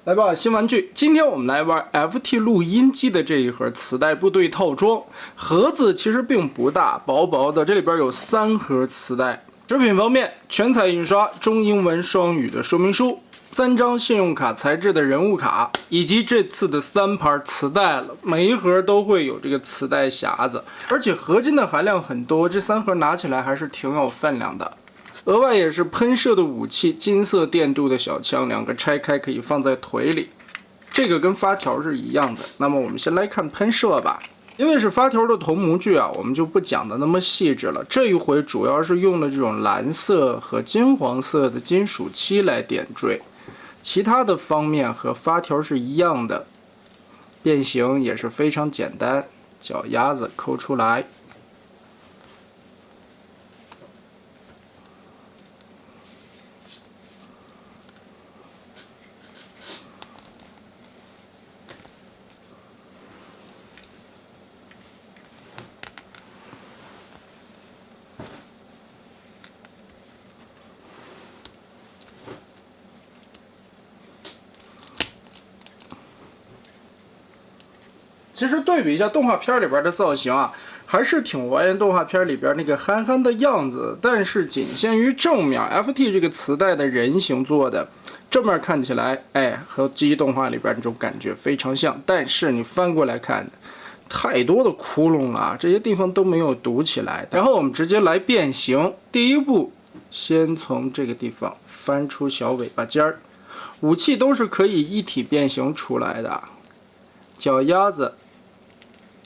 来吧，新玩具！今天我们来玩 FT 录音机的这一盒磁带部队套装。盒子其实并不大，薄薄的，这里边有3盒磁带。制品方面，全彩印刷，中英文双语的说明书，3张信用卡材质的人物卡，以及这次的3盘磁带了。每一盒都会有这个磁带匣子，而且合金的含量很多，这3盒拿起来还是挺有分量的。 额外也是喷射的武器，金色电镀的小枪，2个拆开可以放在腿里。这个跟发条是一样的。那么我们先来看喷射吧，因为是发条的同模具啊，我们就不讲的那么细致了。这一回主要是用了这种蓝色和金黄色的金属漆来点缀，其他的方面和发条是一样的。变形也是非常简单，脚丫子抠出来。 其实对比一下动画片里边的造型啊，还是挺还原动画片里边那个憨憨的样子，但是仅限于正面。FT 这个磁带的人形做的，正面看起来，和机动画里边那种感觉非常像。但是你翻过来看，太多的窟窿了，这些地方都没有堵起来。然后我们直接来变形。第一步，先从这个地方翻出小尾巴尖儿，武器都是可以一体变形出来的。脚丫子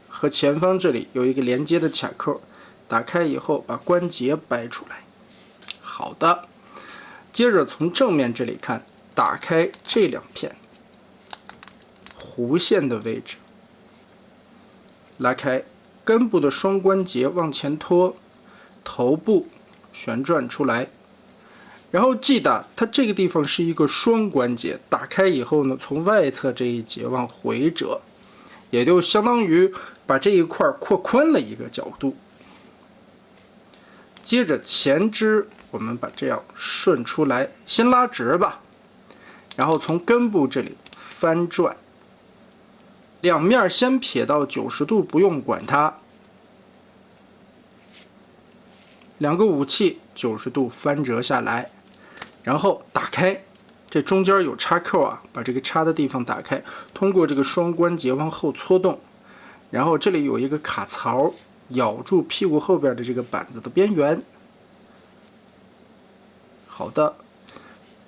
和前方这里有一个连接的卡扣，打开以后把关节掰出来。好的，接着从正面这里看，打开这2片弧线的位置，拉开根部的双关节往前拖，头部旋转出来。然后记得它这个地方是一个双关节，打开以后呢，从外侧这一节往回折，也就相当于 把这一块扩宽了一个角度。接着前肢我们把这样顺出来，先拉直吧，然后从根部这里翻转，两面先撇到90度，不用管它。2个武器90度翻折下来，然后打开。 这中间有插扣啊，把这个插的地方打开，通过这个双关节往后搓动，然后这里有一个卡槽，咬住屁股后边的这个板子的边缘。好的，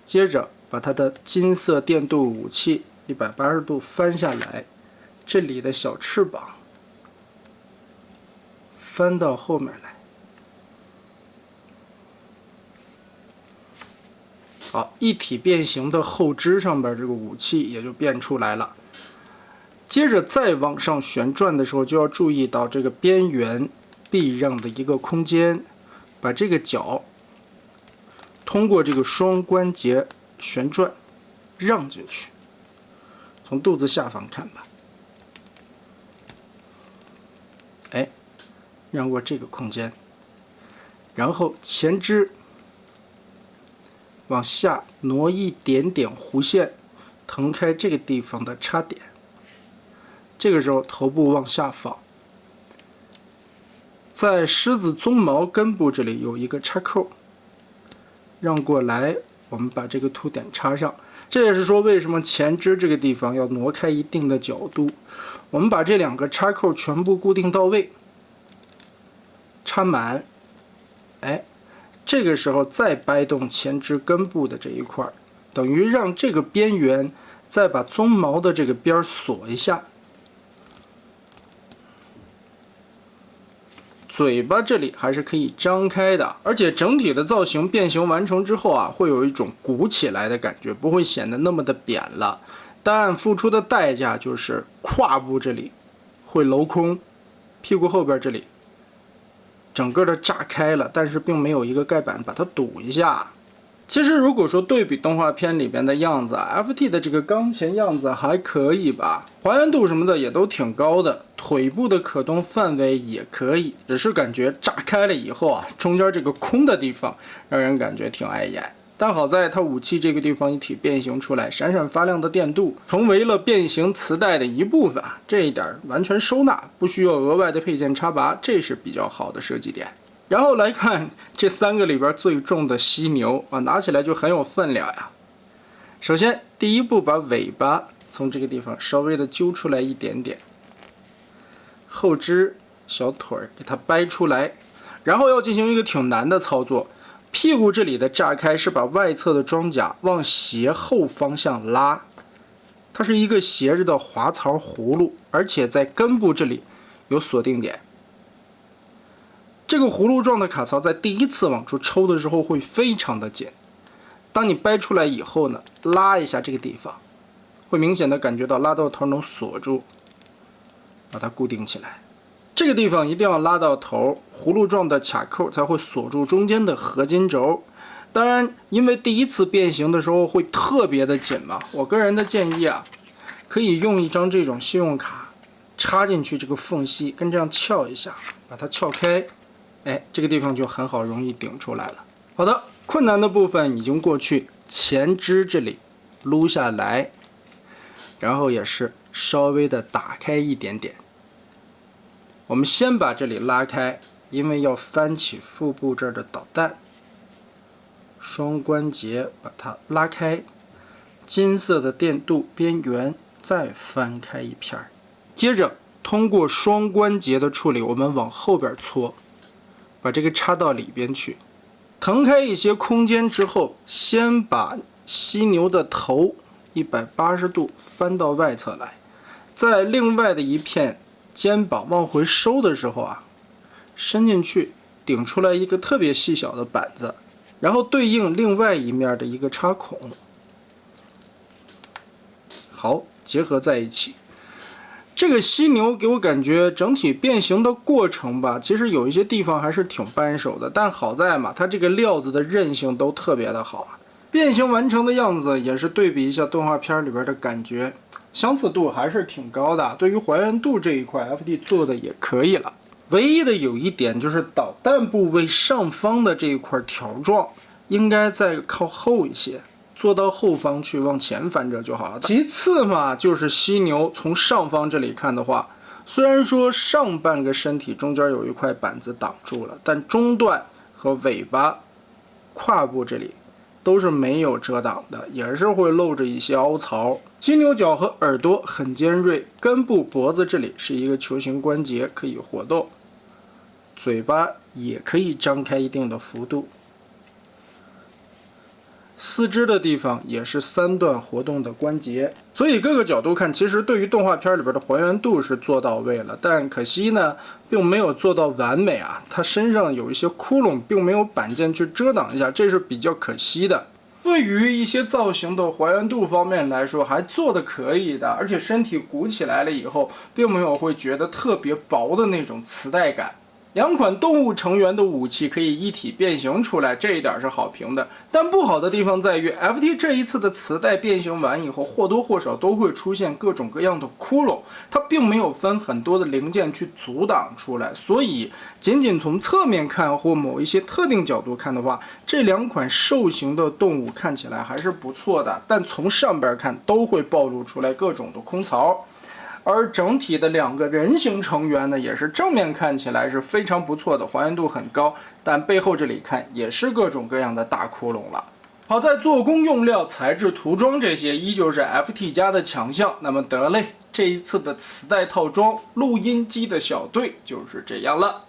接着把它的金色电镀武器180度翻下来，这里的小翅膀翻到后面来。 好，一体变形的后肢上边这个武器也就变出来了。接着再往上旋转的时候，就要注意到这个边缘避让的一个空间，把这个角通过这个双关节旋转让进去。从肚子下方看吧，让过这个空间，然后前肢 往下挪一点点弧线，腾开这个地方的插点。这个时候头部往下放，在狮子鬃毛根部这里有一个插扣，让过来，我们把这个凸点插上。这也是说为什么前肢这个地方要挪开一定的角度。我们把这2个插扣全部固定到位，插满，这个时候再掰动前肢根部的这一块，等于让这个边缘再把鬃毛的这个边锁一下。嘴巴这里还是可以张开的，而且整体的造型变形完成之后啊，会有一种鼓起来的感觉，不会显得那么的扁了。但付出的代价就是胯部这里会镂空，屁股后边这里 整个的炸开了，但是并没有一个盖板把它堵一下。其实如果说对比动画片里边的样子 ，FT 的这个钢琴样子还可以吧，还原度什么的也都挺高的，腿部的可动范围也可以，只是感觉炸开了以后啊，中间这个空的地方让人感觉挺碍眼。但好在它武器这个地方一体变形出来，闪闪发亮的电镀成为了变形磁带的一部分，这一点完全收纳，不需要额外的配件插拔，这是比较好的设计点。然后来看这3个里边最重的犀牛啊，拿起来就很有分量呀。首先第一步，把尾巴从这个地方稍微的揪出来一点点，后肢小腿给它掰出来，然后要进行一个挺难的操作。屁股这里的炸开是把外侧的装甲往斜后方向拉，它是一个斜着的滑槽葫芦，而且在根部这里有锁定点。这个葫芦状的卡槽在第一次往出抽的时候会非常的紧，当你掰出来以后呢，拉一下这个地方，会明显的感觉到拉到头能锁住，把它固定起来。这个地方一定要拉到头，葫芦状的卡扣才会锁住中间的合金轴。当然，因为第一次变形的时候会特别的紧嘛，我个人的建议啊，可以用一张这种信用卡插进去这个缝隙，跟这样撬一下，把它撬开，哎，这个地方就很好容易顶出来了。好的，困难的部分已经过去，前肢这里撸下来，然后也是稍微的打开一点点。我们先把这里拉开，因为要翻起腹部这儿的导弹，双关节把它拉开，金色的电镀边缘再翻开一片，接着通过双关节的处理，我们往后边搓，把这个插到里边去，腾开一些空间之后，先把犀牛的头180度翻到外侧来，在另外的一片肩膀往回收的时候啊，伸进去顶出来一个特别细小的板子，然后对应另外一面的一个插孔，好，结合在一起。这个犀牛给我感觉整体变形的过程吧，其实有一些地方还是挺扳手的，但好在嘛，它这个料子的韧性都特别的好。变形完成的样子也是对比一下动画片里边的感觉，相似度还是挺高的。对于还原度这一块 ，FT 做的也可以了。唯一的有一点就是导弹部位上方的这一块条状应该再靠后一些，做到后方去往前翻着就好了。其次嘛，就是犀牛从上方这里看的话，虽然说上半个身体中间有一块板子挡住了，但中段和尾巴、胯部这里都是没有遮挡的，也是会露着一些凹槽。犀牛角和耳朵很尖锐，根部脖子这里是一个球形关节可以活动，嘴巴也可以张开一定的幅度。四肢的地方也是3段活动的关节，所以各个角度看，其实对于动画片里边的还原度是做到位了，但可惜呢，并没有做到完美啊。它身上有一些窟窿，并没有板件去遮挡一下，这是比较可惜的。对于一些造型的还原度方面来说，还做的可以的，而且身体鼓起来了以后，并没有会觉得特别薄的那种磁带感。2款动物成员的武器可以一体变形出来，这一点是好评的。但不好的地方在于 ，FT 这一次的磁带变形完以后，或多或少都会出现各种各样的窟窿，它并没有分很多的零件去阻挡出来，所以仅仅从侧面看或某一些特定角度看的话，这2款兽形的动物看起来还是不错的，但从上边看都会暴露出来各种的空槽。而整体的2个人形成员呢，也是正面看起来是非常不错的，还原度很高，但背后这里看也是各种各样的大窟窿了。好在做工、用料、材质、涂装这些依旧是 FT 家的强项。那么得嘞，这一次的磁带套装录音机的小队就是这样了。